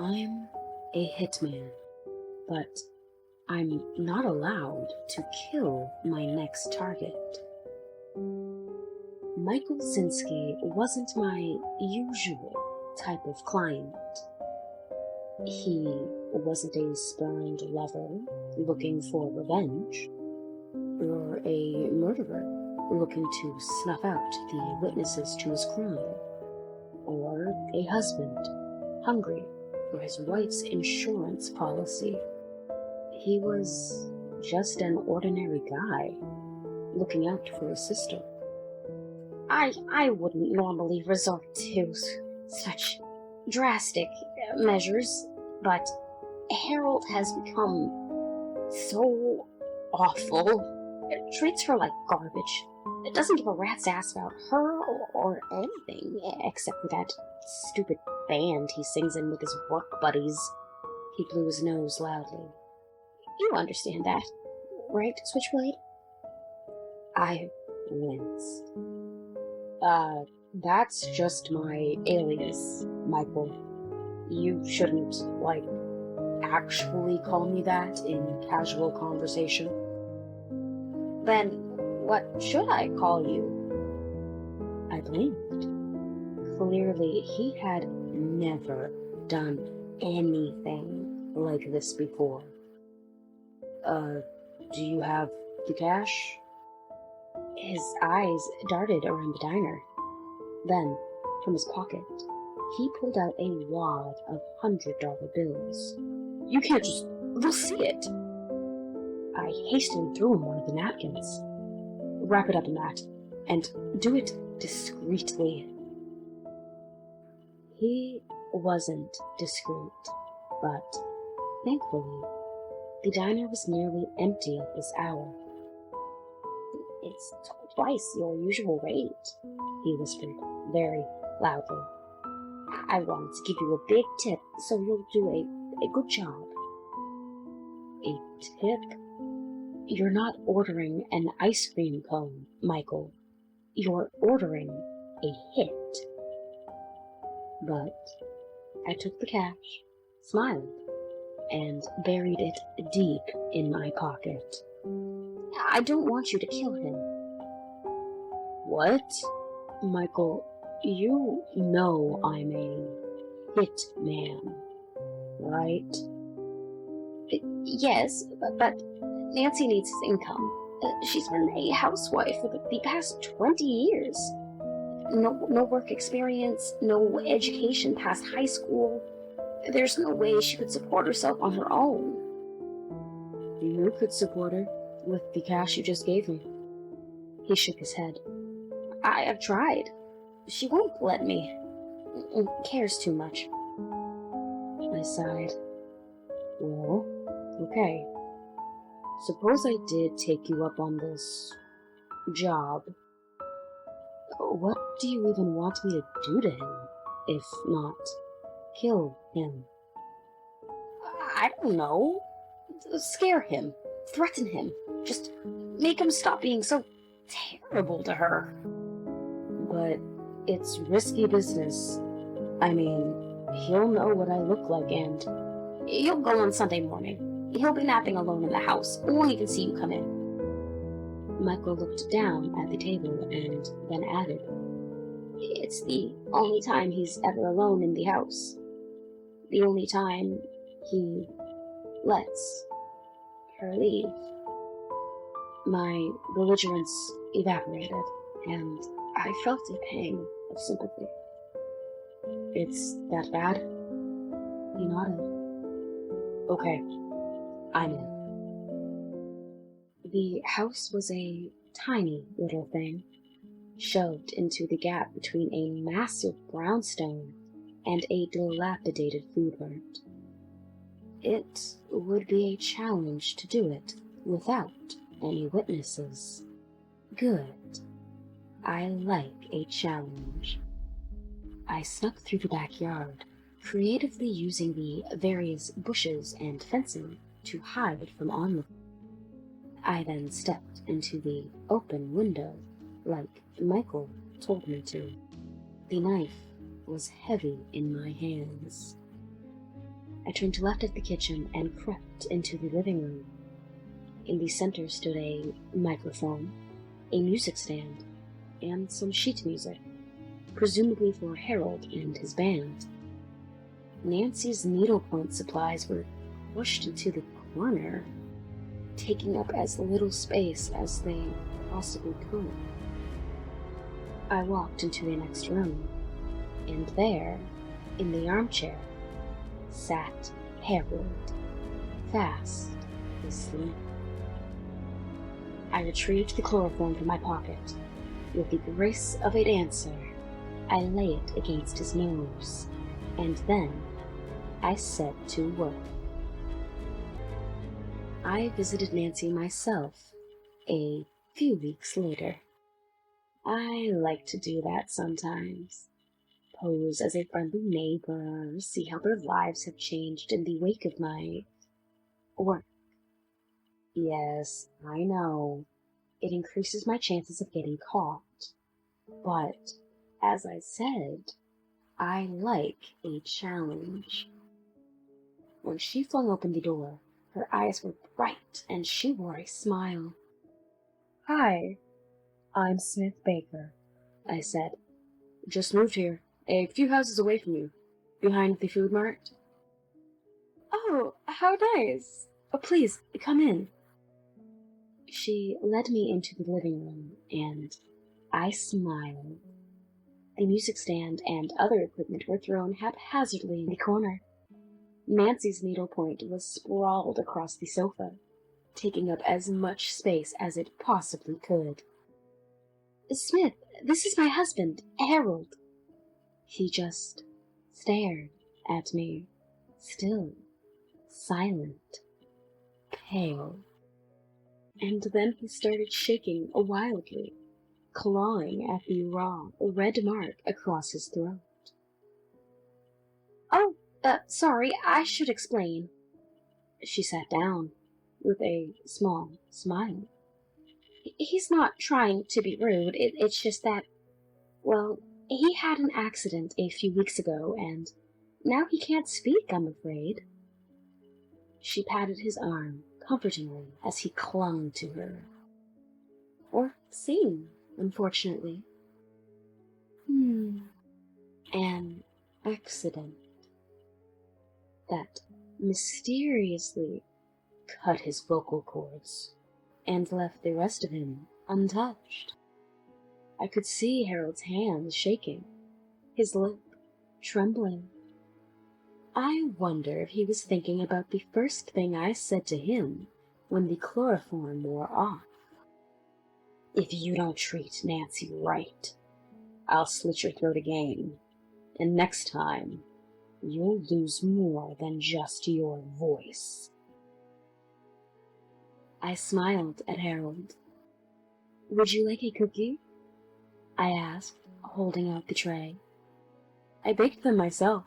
I'm a hitman, but I'm not allowed to kill my next target. Michael Zinsky wasn't my usual type of client. He wasn't a spurned lover looking for revenge, or a murderer looking to snuff out the witnesses to his crime, or a husband hungry for his wife's insurance policy. He was just an ordinary guy looking out for his sister. I wouldn't normally resort to such drastic measures, but Harold has become so awful. It treats her like garbage. It doesn't give a rat's ass about her or anything, except for that stupid band he sings in with his work buddies. He blew his nose loudly. You understand that, right, Switchblade? I winced. That's just my alias, Michael. You shouldn't, actually call me that in casual conversation. Then, what should I call you? I blinked. Clearly, he had never done anything like this before. Do you have the cash? His eyes darted around the diner. Then, from his pocket, he pulled out a wad of $100 bills. You can't just... They'll see it! I hastily threw him one of the napkins. Wrap it up in that, and do it discreetly. He wasn't discreet, but, thankfully, the diner was nearly empty at this hour. It's twice your usual rate, he whispered, very loudly. I wanted to give you a big tip, so you'll do a good job. A tip? You're not ordering an ice cream cone, Michael. You're ordering a hit. But I took the cash, smiled, and buried it deep in my pocket. I don't want you to kill him. What? Michael, you know I'm a hitman, right? Yes, but Nancy needs his income. She's been a housewife for the past 20 years. No work experience, no education past high school. There's no way she could support herself on her own. You could support her with the cash you just gave me. He shook his head. I've tried. She won't let me. Cares too much. I sighed. Well, okay. Suppose I did take you up on this job. What do you even want me to do to him, if not kill him? I don't know. Scare him. Threaten him. Just make him stop being so terrible to her. But it's risky business. I mean, he'll know what I look like and... You'll go on Sunday morning. He'll be napping alone in the house. Won't even see you come in. Michael looked down at the table and then added, It's the only time he's ever alone in the house. The only time he lets her leave. My belligerence evaporated, and I felt a pang of sympathy. It's that bad? He nodded. Okay, I'm in. The house was a tiny little thing, shoved into the gap between a massive brownstone and a dilapidated food mart. It would be a challenge to do it without any witnesses. Good. I like a challenge. I snuck through the backyard, creatively using the various bushes and fencing to hide from onlookers. I then stepped into the open window, like Michael told me to. The knife was heavy in my hands. I turned left at the kitchen and crept into the living room. In the center stood a microphone, a music stand, and some sheet music, presumably for Harold and his band. Nancy's needlepoint supplies were pushed into the corner, taking up as little space as they possibly could. I walked into the next room, and there, in the armchair, sat Harold, fast asleep. I retrieved the chloroform from my pocket. With the grace of a dancer, I lay it against his nose, and then I set to work. I visited Nancy myself a few weeks later. I like to do that sometimes. Pose as a friendly neighbor, see how their lives have changed in the wake of my work. Yes, I know, it increases my chances of getting caught. But, as I said, I like a challenge. When she flung open the door, her eyes were bright and she wore a smile. "Hi, I'm Smith Baker," I said. "Just moved here, a few houses away from you, behind the food mart." "Oh, how nice! Oh, please, come in." She led me into the living room, and I smiled. The music stand and other equipment were thrown haphazardly in the corner. Nancy's needlepoint was sprawled across the sofa, taking up as much space as it possibly could. "Smith, this is my husband, Harold." He just stared at me, still, silent, pale. And then he started shaking wildly, clawing at the raw, red mark across his throat. "Oh, sorry, I should explain." She sat down, with a small smile. "He's not trying to be rude, it's just that, well, he had an accident a few weeks ago, and now he can't speak, I'm afraid." She patted his arm comfortingly as he clung to her. Or seemed, unfortunately. An accident that mysteriously cut his vocal cords and left the rest of him untouched. I could see Harold's hands shaking, his lip trembling. I wonder if he was thinking about the first thing I said to him when the chloroform wore off. "If you don't treat Nancy right, I'll slit your throat again, and next time, you'll lose more than just your voice." I smiled at Harold. "Would you like a cookie?" I asked, holding out the tray. "I baked them myself,